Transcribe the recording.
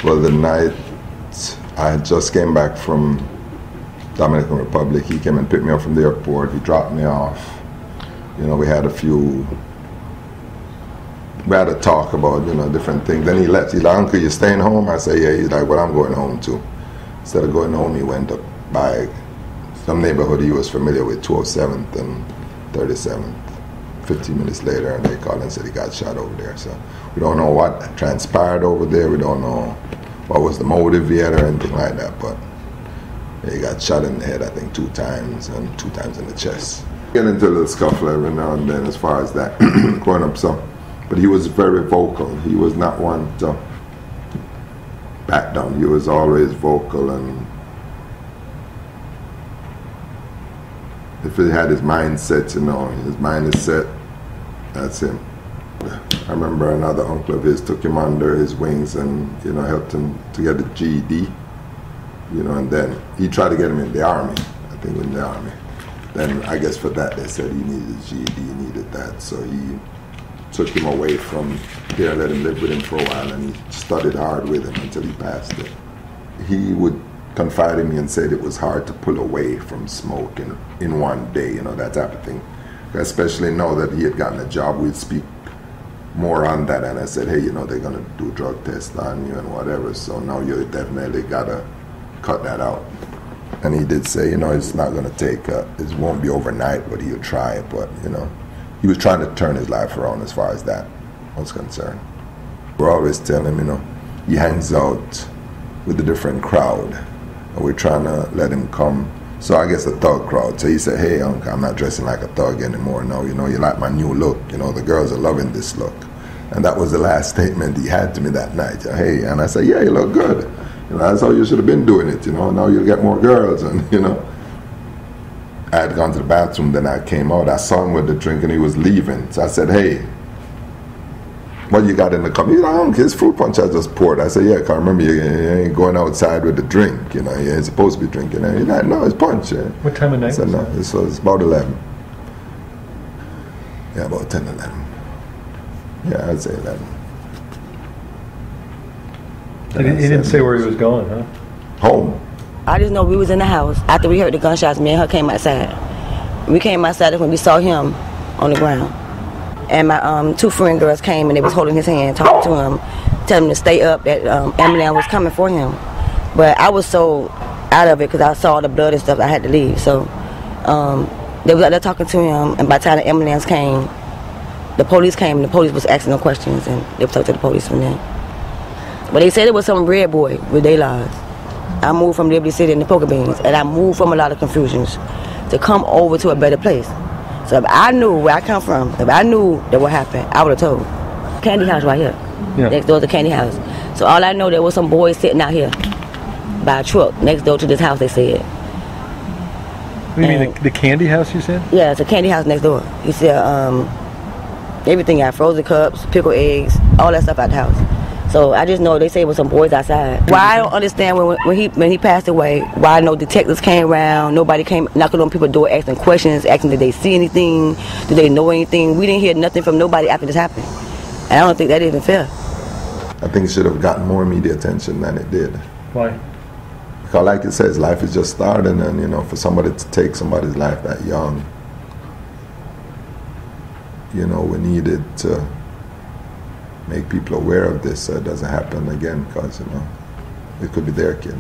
Well, the night I just came back from Dominican Republic, he came and picked me up from the airport. He dropped me off. You know, we had a talk about, you know, different things. Then he left. He's like, "Uncle, you staying home?" I say, "Yeah." He's like, "Well, I'm going home too." Instead of going home, he went up by some neighborhood he was familiar with, 207th and 37th. 15 minutes later, they called and said he got shot over there. So we don't know what transpired over there. We don't know what was the motive yet or anything like that, but he got shot in the head, I think, 2 times, and 2 times in the chest. Get into a little scuffle every now and then as far as that growing up. So, but he was very vocal. He was not one to back down. He was always vocal, and if he had his mind set, you know, his mind is set, that's him. I remember another uncle of his took him under his wings and, you know, helped him to get a GED, you know, and then he tried to get him in the Army, I think in the Army. Then I guess for that they said he needed a GED, he needed that, so he took him away from here, let him live with him for a while, and he studied hard with him until he passed it. He would confide in me and said it was hard to pull away from smoke in one day, you know, that type of thing. Especially now that he had gotten a job, we'd speak more on that, and I said, "Hey, you know, they're gonna do drug tests on you and whatever, so now you definitely gotta cut that out." And he did say, you know, it's not gonna take, it won't be overnight, but he'll try, but, you know, he was trying to turn his life around as far as that was concerned. We're always telling him, you know, he hangs out with a different crowd, and we're trying to let him come. So I guess a thug crowd. So he said, "Hey, Uncle, I'm not dressing like a thug anymore. No, you know, you like my new look. You know, the girls are loving this look." And that was the last statement he had to me that night. "Hey," and I said, "Yeah, you look good. You know, that's how you should have been doing it. You know, now you'll get more girls." And, you know, I had gone to the bathroom, then I came out. I saw him with the drink, and he was leaving. So I said, "Hey, what you got in the cup?" He's like, "Uncle, his fruit punch I just poured." I said, "Yeah, 'cause remember you ain't going outside with the drink. You know, you ain't supposed to be drinking." And he's like, "No, it's punch." Yeah. What time of night? I said, "No, it's about 11. Yeah, about 10, 11. Yeah, I'd say 11. He didn't say where he was going, huh? Home. I just know we was in the house. After we heard the gunshots, me and her came outside. We came outside when we saw him on the ground. And my 2 friend girls came and they was holding his hand, talking to him, telling him to stay up, that ambulance was coming for him. But I was so out of it because I saw the blood and stuff, I had to leave. So they was out there talking to him, and by the time the ambulance came, the police came, and the police was asking them questions, and they was talking to the police from there. But they said it was some red boy with their lives. I moved from Liberty City in the Poker Beans, and I moved from a lot of confusions to come over to a better place. So if I knew where I come from, if I knew that what happened, I would have told. Candy house right here. Yeah. Next door to the candy house. So all I know, there was some boys sitting out here by a truck next door to this house, they said. What do you mean, the candy house, you said? Yeah, it's a candy house next door. He said everything out, frozen cups, pickled eggs, all that stuff out the house. So I just know they say it was some boys outside. Why I don't understand when he passed away, why no detectives came around, nobody came knocking on people's door asking questions, asking did they see anything, did they know anything. We didn't hear nothing from nobody after this happened. And I don't think that even fair. I think it should have gotten more media attention than it did. Why? Because like it says, life is just starting, and, you know, for somebody to take somebody's life that young, you know, we needed to make people aware of this so it doesn't happen again, because, you know, it could be their kid.